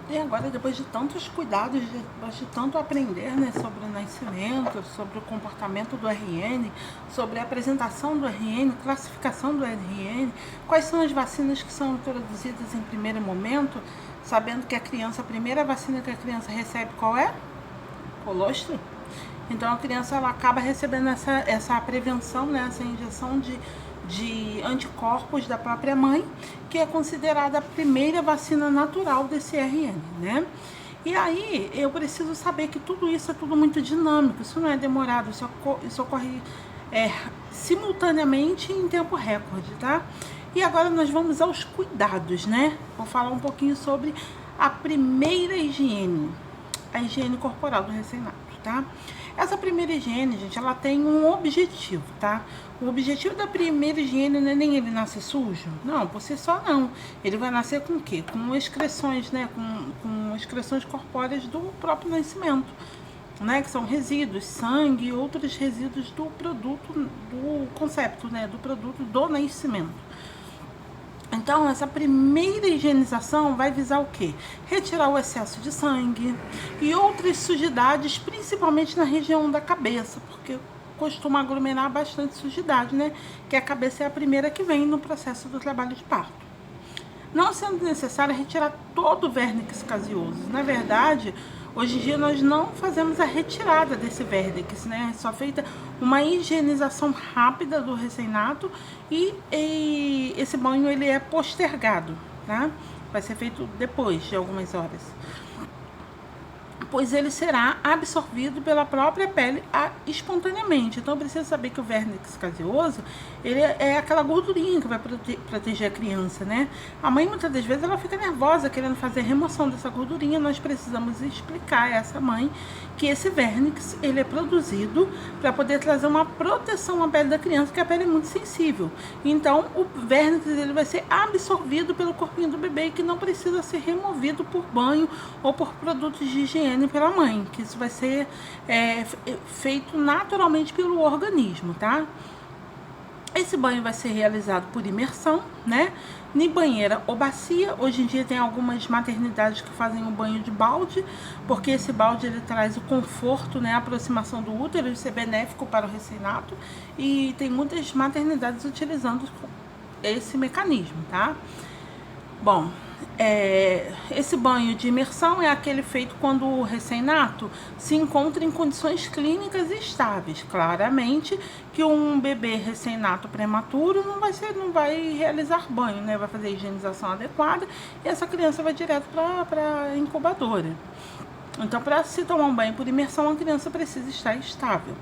E agora, depois de tantos cuidados, depois de tanto aprender, né, sobre o nascimento, sobre o comportamento do RN, sobre a apresentação do RN, classificação do RN, quais são as vacinas que são introduzidas em primeiro momento, sabendo que a primeira vacina que a criança recebe qual é? Colostro. Então a criança ela acaba recebendo essa prevenção, né, essa injeção de anticorpos da própria mãe, que é considerada a primeira vacina natural desse RN, né? E aí eu preciso saber que tudo isso é tudo muito dinâmico, isso não é demorado, isso ocorre simultaneamente em tempo recorde, tá? E agora nós vamos aos cuidados, né? Vou falar um pouquinho sobre a primeira higiene, a higiene corporal do recém-nascido, tá? Essa primeira higiene, gente, ela tem um objetivo, tá? O objetivo da primeira higiene não é nem ele nascer sujo, não, por si só não. Ele vai nascer com o quê? Com excreções, né? Com excreções corpóreas do próprio nascimento, né? Que são resíduos, sangue e outros resíduos do produto, do concepto, né? Do produto do nascimento. Então, essa primeira higienização vai visar o quê? Retirar o excesso de sangue e outras sujidades, principalmente na região da cabeça, porque costuma aglomerar bastante sujidade, né? Que a cabeça é a primeira que vem no processo do trabalho de parto. Não sendo necessário retirar todo o vernix caseoso. Na verdade, hoje em dia nós não fazemos a retirada desse vernix, né? É só feita uma higienização rápida do recém-nato e esse banho ele é postergado, tá? Vai ser feito depois de algumas horas, pois ele será absorvido pela própria pele espontaneamente. Então precisa saber que o vernix caseoso, ele é aquela gordurinha que vai proteger a criança, né? A mãe muitas das vezes ela fica nervosa querendo fazer a remoção dessa gordurinha. Nós precisamos explicar a essa mãe que esse vernix ele é produzido para poder trazer uma proteção à pele da criança, que a pele é muito sensível. Então o vernix ele vai ser absorvido pelo corpinho do bebê, que não precisa ser removido por banho ou por produtos de higiene pela mãe, que isso vai ser feito naturalmente pelo organismo, tá? Esse banho vai ser realizado por imersão, né? Em banheira ou bacia. Hoje em dia tem algumas maternidades que fazem um banho de balde, porque esse balde ele traz o conforto, né? A aproximação do útero, isso é benéfico para o recém-nato, e tem muitas maternidades utilizando esse mecanismo, tá? Bom, esse banho de imersão é aquele feito quando o recém-nato se encontra em condições clínicas estáveis. Claramente que um bebê recém-nato prematuro não vai realizar banho, né? Vai fazer a higienização adequada e essa criança vai direto para a incubadora. Então, para se tomar um banho por imersão, a criança precisa estar estável,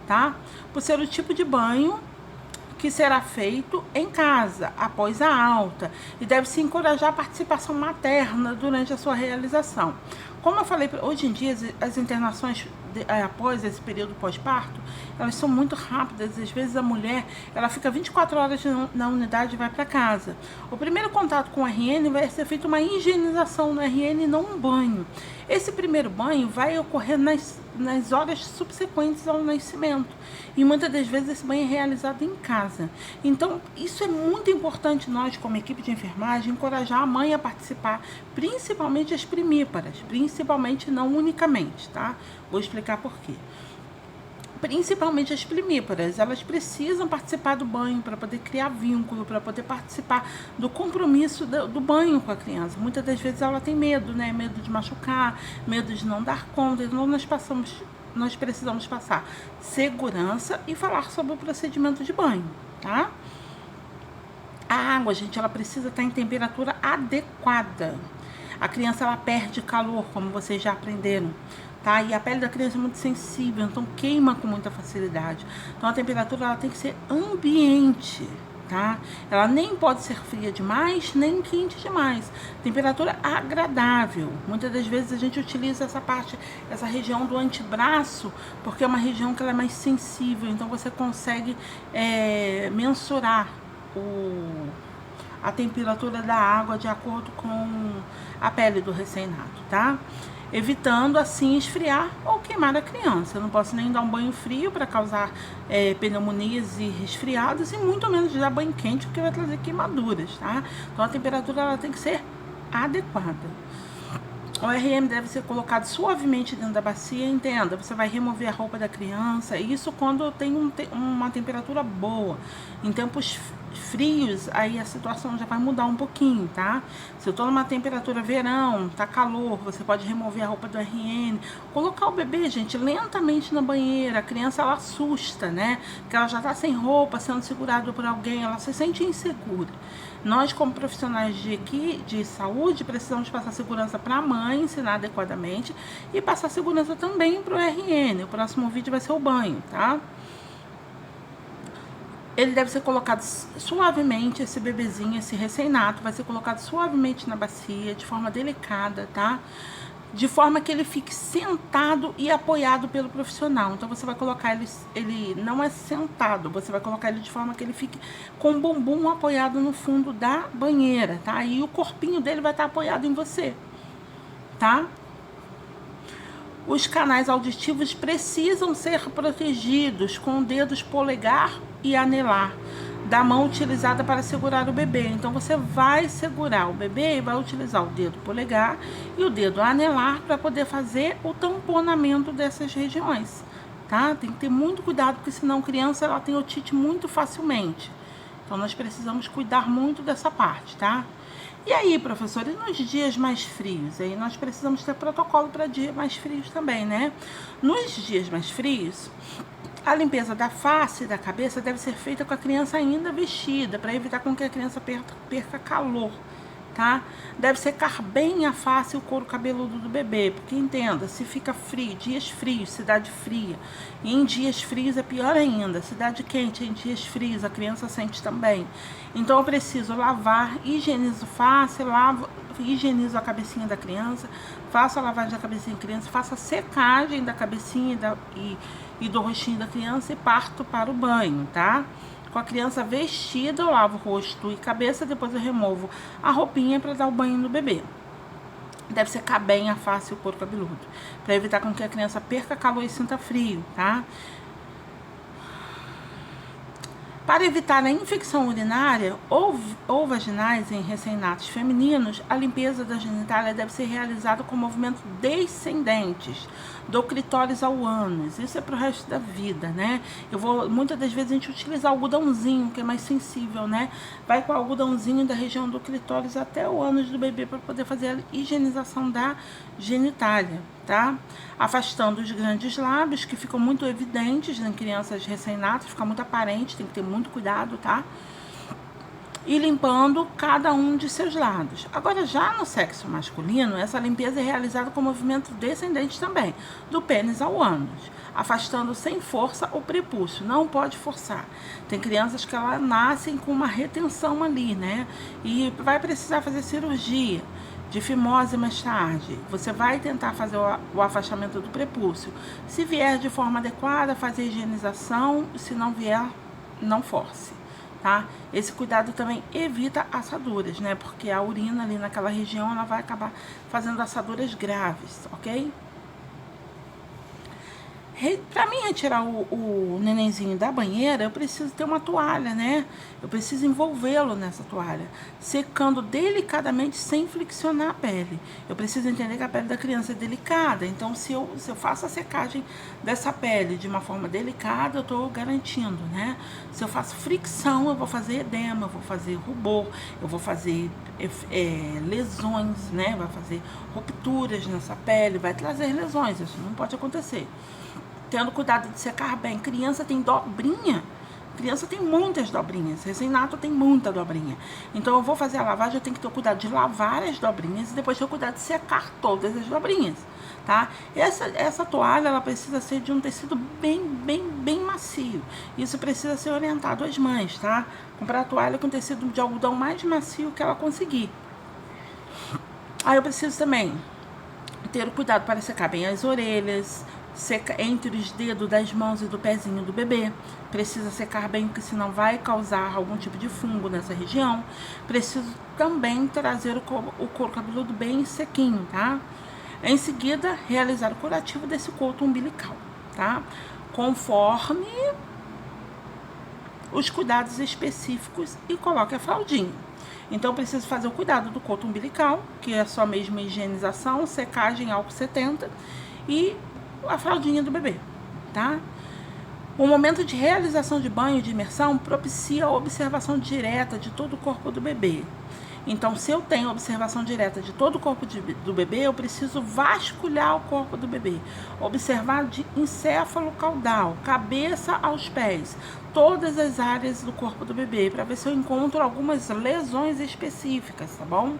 tá? Por ser o tipo de banho que será feito em casa, após a alta, e deve-se encorajar a participação materna durante a sua realização. Como eu falei, hoje em dia as internações após esse período pós-parto, elas são muito rápidas. Às vezes a mulher ela fica 24 horas na unidade e vai para casa. O primeiro contato com o RN vai ser feita uma higienização no RN e não um banho. Esse primeiro banho vai ocorrer nas horas subsequentes ao nascimento, e muitas das vezes esse banho é realizado em casa. Então isso é muito importante, nós como equipe de enfermagem encorajar a mãe a participar, principalmente as primíparas, principalmente, não unicamente, tá? Vou explicar por quê. Principalmente as primíparas, elas precisam participar do banho para poder criar vínculo, para poder participar do compromisso do banho com a criança. Muitas das vezes ela tem medo, né? Medo de machucar, medo de não dar conta. Então nós precisamos passar segurança e falar sobre o procedimento de banho, tá? A água, gente, ela precisa estar em temperatura adequada. A criança ela perde calor, como vocês já aprenderam, tá? E a pele da criança é muito sensível, então queima com muita facilidade. Então a temperatura ela tem que ser ambiente, tá? Ela nem pode ser fria demais, nem quente demais. Temperatura agradável. Muitas das vezes a gente utiliza essa região do antebraço, porque é uma região que ela é mais sensível, então você consegue mensurar a temperatura da água de acordo com a pele do recém-nato, tá? Evitando assim esfriar ou queimar a criança. Eu não posso nem dar um banho frio para causar pneumonias e resfriados, e muito menos dar banho quente, porque vai trazer queimaduras, tá? Então a temperatura ela tem que ser adequada. O RM deve ser colocado suavemente dentro da bacia, entenda, você vai remover a roupa da criança, isso quando tem uma temperatura boa. Em tempos frios, aí a situação já vai mudar um pouquinho, tá? Se eu tô numa temperatura verão, tá calor, você pode remover a roupa do RN, colocar o bebê, gente, lentamente na banheira. A criança, ela assusta, né? Porque ela já tá sem roupa, sendo segurada por alguém, ela se sente insegura. Nós, como profissionais de saúde, precisamos passar segurança para a mãe, ensinar adequadamente, e passar segurança também para o RN. O próximo vídeo vai ser o banho, tá? Ele deve ser colocado suavemente, esse bebezinho, esse recém-nato, vai ser colocado suavemente na bacia, de forma delicada, tá? De forma que ele fique sentado e apoiado pelo profissional. Então, você vai colocar ele não é sentado, você vai colocar ele de forma que ele fique com o bumbum apoiado no fundo da banheira, tá? E o corpinho dele vai estar apoiado em você, tá? Os canais auditivos precisam ser protegidos com dedos polegar e anelar da mão utilizada para segurar o bebê. Então, você vai segurar o bebê e vai utilizar o dedo polegar e o dedo anelar para poder fazer o tamponamento dessas regiões, tá? Tem que ter muito cuidado, porque senão a criança, ela tem otite muito facilmente. Então, nós precisamos cuidar muito dessa parte, tá? E aí, professor, e nos dias mais frios? Aí nós precisamos ter protocolo para dias mais frios também, né? Nos dias mais frios, a limpeza da face e da cabeça deve ser feita com a criança ainda vestida, para evitar com que a criança perca calor, tá? Deve secar bem a face e o couro cabeludo do bebê, porque entenda, se fica frio, dias frios, cidade fria, e em dias frios é pior ainda, cidade quente, em dias frios a criança sente também. Então eu preciso lavar, higienizo face, higienizo a cabecinha da criança, faço a lavagem da cabecinha da criança, faço a secagem da cabecinha e do rostinho da criança e parto para o banho, tá? Com a criança vestida, eu lavo o rosto e cabeça, depois eu removo a roupinha para dar o banho no bebê. Deve secar bem a face e o couro cabeludo, para evitar com que a criança perca calor e sinta frio, tá? Para evitar a infecção urinária ou vaginais em recém-natos femininos, a limpeza da genitália deve ser realizada com movimentos descendentes, do clitóris ao ânus. Isso é para o resto da vida, né? Muitas das vezes a gente utiliza algodãozinho, que é mais sensível, né? Vai com o algodãozinho da região do clitóris até o ânus do bebê para poder fazer a higienização da genitália, tá? Afastando os grandes lábios, que ficam muito evidentes em crianças recém-natas, fica muito aparente, tem que ter muito cuidado, tá? E limpando cada um de seus lados. Agora, já no sexo masculino, essa limpeza é realizada com movimento descendente também, do pênis ao ânus, afastando sem força o prepúcio, não pode forçar. Tem crianças que elas nascem com uma retenção ali, né? E vai precisar fazer cirurgia de fimose mais tarde. Você vai tentar fazer o afastamento do prepúcio. Se vier de forma adequada, fazer a higienização, se não vier, não force. Tá? Esse cuidado também evita assaduras, né? Porque a urina ali naquela região, ela vai acabar fazendo assaduras graves, ok? Para mim retirar o nenenzinho da banheira, eu preciso ter uma toalha, né? Eu preciso envolvê-lo nessa toalha, secando delicadamente sem flexionar a pele. Eu preciso entender que a pele da criança é delicada, então se eu faço a secagem dessa pele de uma forma delicada, eu estou garantindo, né? Se eu faço fricção, eu vou fazer edema, eu vou fazer rubor, eu vou fazer lesões, né? Vai fazer rupturas nessa pele, vai trazer lesões, isso não pode acontecer. Tendo cuidado de secar bem. Criança tem dobrinha. Criança tem muitas dobrinhas. Recém-nato tem muita dobrinha. Então, eu vou fazer a lavagem, eu tenho que ter cuidado de lavar as dobrinhas e depois ter cuidado de secar todas as dobrinhas, tá? Essa toalha, ela precisa ser de um tecido bem macio. Isso precisa ser orientado às mães, tá? Comprar a toalha com tecido de algodão mais macio que ela conseguir. Aí, eu preciso também ter o cuidado para secar bem as orelhas, seca entre os dedos das mãos e do pezinho do bebê. Precisa secar bem, porque senão vai causar algum tipo de fungo nessa região. Preciso também trazer o couro cabeludo bem sequinho, tá? Em seguida, realizar o curativo desse coto umbilical, tá? Conforme os cuidados específicos, e coloque a fraldinha. Então, eu preciso fazer o cuidado do coto umbilical, que é só mesmo higienização, secagem, álcool 70 e a fraldinha do bebê, tá? O momento de realização de banho de imersão propicia a observação direta de todo o corpo do bebê. Então, se eu tenho observação direta de todo o corpo do bebê, eu preciso vasculhar o corpo do bebê, observar de encéfalo caudal, cabeça aos pés, todas as áreas do corpo do bebê, para ver se eu encontro algumas lesões específicas, tá bom?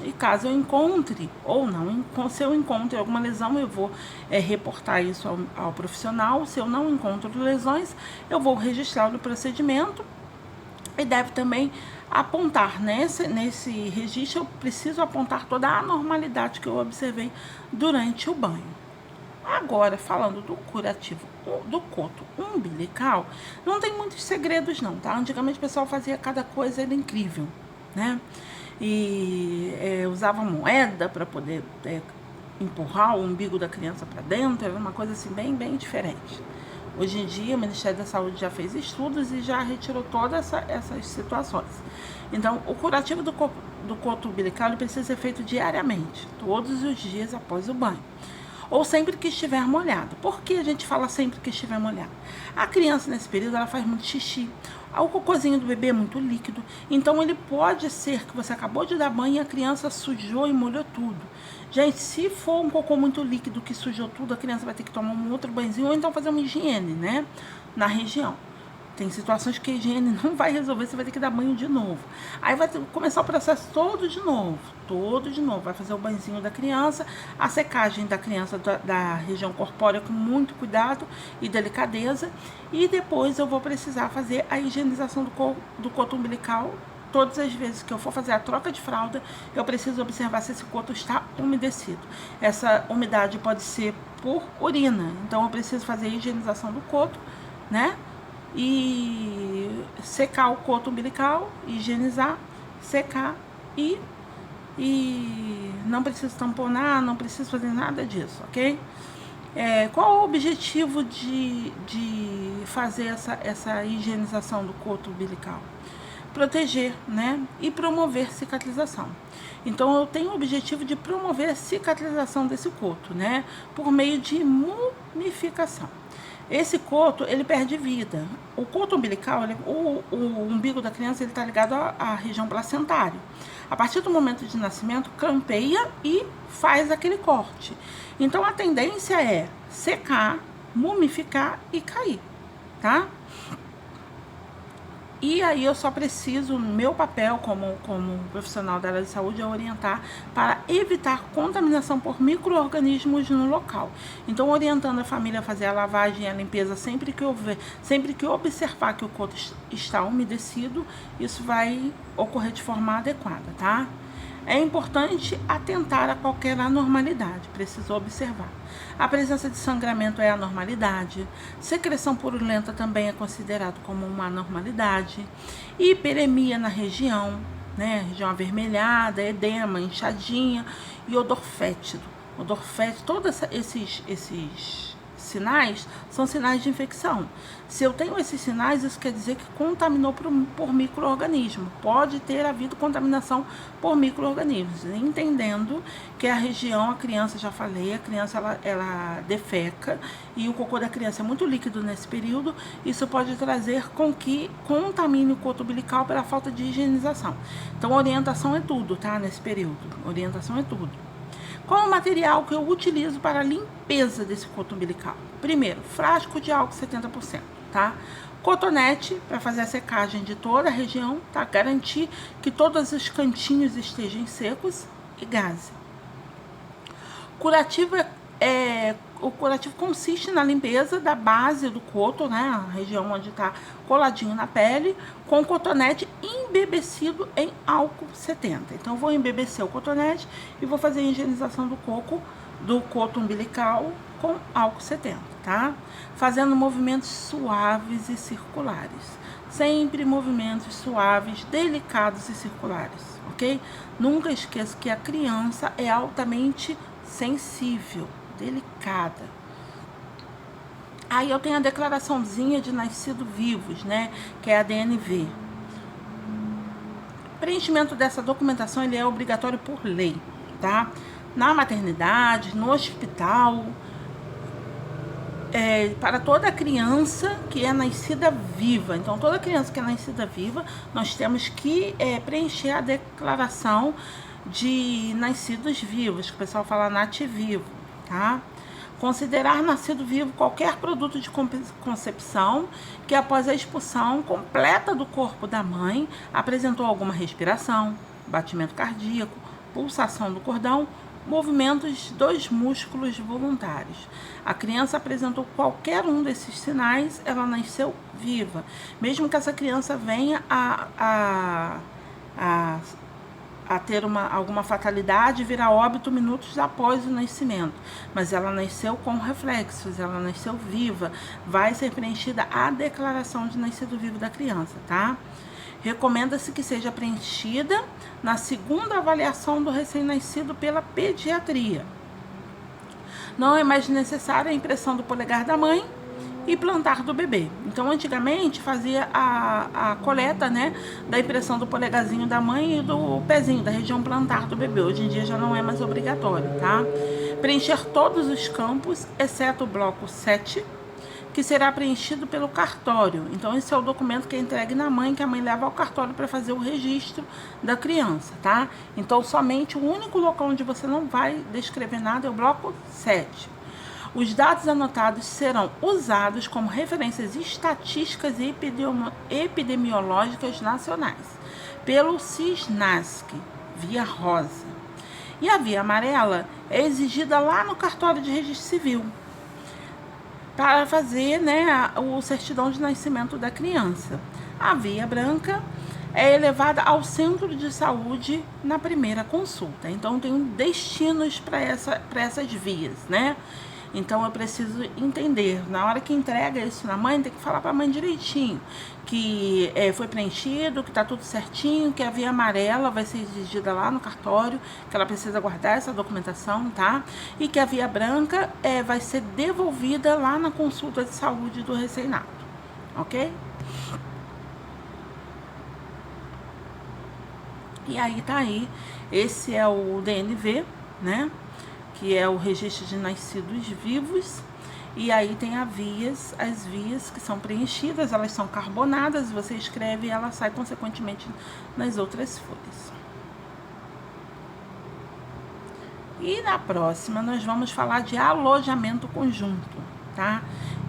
E caso eu encontre ou não, se eu encontre alguma lesão, eu vou reportar isso ao profissional. Se eu não encontro lesões, eu vou registrar o procedimento e deve também apontar nesse registro, eu preciso apontar toda a anormalidade que eu observei durante o banho. Agora, falando do curativo do coto umbilical, não tem muitos segredos não, tá? Antigamente o pessoal fazia cada coisa, era incrível, né? E usava moeda para poder empurrar o umbigo da criança para dentro, era uma coisa assim bem diferente. Hoje em dia, o Ministério da Saúde já fez estudos e já retirou todas essas situações. Então, o curativo do coto umbilical ele precisa ser feito diariamente, todos os dias após o banho. Ou sempre que estiver molhado. Por que a gente fala sempre que estiver molhado? A criança, nesse período, ela faz muito xixi. O cocôzinho do bebê é muito líquido. Então, ele pode ser que você acabou de dar banho e a criança sujou e molhou tudo. Gente, se for um cocô muito líquido que sujou tudo, a criança vai ter que tomar um outro banhozinho ou então fazer uma higiene, né? Na região. Tem situações que a higiene não vai resolver, você vai ter que dar banho de novo. Aí vai começar o processo todo de novo. Vai fazer o banhozinho da criança, a secagem da criança da região corpórea com muito cuidado e delicadeza. E depois eu vou precisar fazer a higienização do coto umbilical. Todas as vezes que eu for fazer a troca de fralda, eu preciso observar se esse coto está umedecido. Essa umidade pode ser por urina, então eu preciso fazer a higienização do coto, né? E secar o coto umbilical, higienizar, secar e não preciso tamponar, não preciso fazer nada disso, ok? Qual o objetivo de fazer essa higienização do coto umbilical? Proteger, né? E promover cicatrização. Então, eu tenho o objetivo de promover a cicatrização desse coto, né? Por meio de mumificação. Esse coto, ele perde vida. O coto umbilical, o umbigo da criança, ele está ligado à região placentária. A partir do momento de nascimento, campeia e faz aquele corte. Então, a tendência é secar, mumificar e cair, tá? E aí eu só preciso, meu papel como profissional da área de saúde é orientar para evitar contaminação por micro-organismos no local. Então, orientando a família a fazer a lavagem e a limpeza sempre que observar que o coto está umedecido, isso vai ocorrer de forma adequada, tá? É importante atentar a qualquer anormalidade, precisa observar. A presença de sangramento é anormalidade, secreção purulenta também é considerado como uma anormalidade, hiperemia na região, né, região avermelhada, edema, inchadinha e odor fétido. Odor fétido, todos esses sinais são sinais de infecção. Se eu tenho esses sinais, isso quer dizer que contaminou por micro-organismo. Pode ter havido contaminação por micro-organismos. Entendendo que a região, a criança, já falei, a criança ela defeca e o cocô da criança é muito líquido nesse período. Isso pode trazer com que contamine o coto umbilical pela falta de higienização. Então, orientação é tudo, tá? Nesse período. Orientação é tudo. Qual é o material que eu utilizo para a limpeza desse coto umbilical? Primeiro, frasco de álcool 70%, tá? Cotonete, para fazer a secagem de toda a região, tá? Garantir que todos os cantinhos estejam secos e gaze. O curativo consiste na limpeza da base do coto, né, a região onde está coladinho na pele, com cotonete embebecido em álcool 70. Então, eu vou embebecer o cotonete e vou fazer a higienização do coto umbilical com álcool 70, tá? Fazendo movimentos suaves e circulares. Sempre movimentos suaves, delicados e circulares, ok? Nunca esqueça que a criança é altamente sensível, delicada. Aí eu tenho a declaraçãozinha de nascido vivos, né? Que é a DNV. Preenchimento dessa documentação ele é obrigatório por lei, tá? Na maternidade, no hospital, para toda criança que é nascida viva. Então, toda criança que é nascida viva, nós temos que preencher a declaração de nascidos vivos, que o pessoal fala nativivo, tá? Considerar nascido vivo qualquer produto de concepção que após a expulsão completa do corpo da mãe apresentou alguma respiração, batimento cardíaco, pulsação do cordão, movimentos dos músculos voluntários. A criança apresentou qualquer um desses sinais, ela nasceu viva. Mesmo que essa criança venha a ter alguma fatalidade, vir a óbito minutos após o nascimento. Mas ela nasceu com reflexos, ela nasceu viva. Vai ser preenchida a declaração de nascido vivo da criança, tá? Recomenda-se que seja preenchida na segunda avaliação do recém-nascido pela pediatria. Não é mais necessária a impressão do polegar da mãe e plantar do bebê. Então, antigamente fazia a coleta, né, da impressão do polegarzinho da mãe e do pezinho, da região plantar do bebê. Hoje em dia já não é mais obrigatório, tá? Preencher todos os campos, exceto o bloco 7, que será preenchido pelo cartório. Então, esse é o documento que é entregue na mãe, que a mãe leva ao cartório para fazer o registro da criança, tá? Então, somente o único local onde você não vai descrever nada é o bloco 7. Os dados anotados serão usados como referências estatísticas e epidemiológicas nacionais, pelo CISNASC, via rosa. E a via amarela é exigida lá no cartório de registro civil, para fazer, né, o certidão de nascimento da criança. A via branca é elevada ao centro de saúde na primeira consulta. Então, tem destinos para essas vias, né? Então, eu preciso entender, na hora que entrega isso na mãe, tem que falar para a mãe direitinho, que foi preenchido, que está tudo certinho, que a via amarela vai ser exigida lá no cartório, que ela precisa guardar essa documentação, tá? E que a via branca vai ser devolvida lá na consulta de saúde do recém-nato, ok? E aí tá aí, esse é o DNV, né? Que é o registro de nascidos vivos, e aí tem as vias que são preenchidas, elas são carbonadas, você escreve e ela sai consequentemente nas outras folhas. E na próxima nós vamos falar de alojamento conjunto, tá?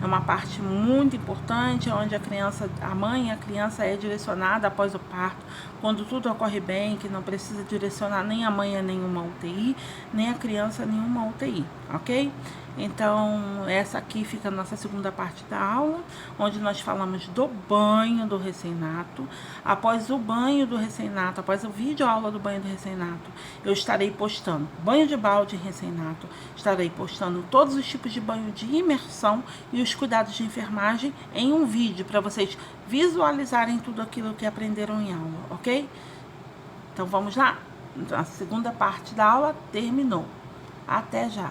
É uma parte muito importante, onde a mãe e a criança é direcionada após o parto, quando tudo ocorre bem, que não precisa direcionar nem a mãe a nenhuma UTI, nem a criança a nenhuma UTI, ok? Então, essa aqui fica a nossa segunda parte da aula, onde nós falamos do banho do recém-nato. Após o banho do recém-nato, após o vídeo aula do banho do recém-nato, eu estarei postando banho de balde em recém-nato, estarei postando todos os tipos de banho de imersão e os cuidados de enfermagem em um vídeo, para vocês visualizarem tudo aquilo que aprenderam em aula, ok? Então, vamos lá? A segunda parte da aula terminou. Até já!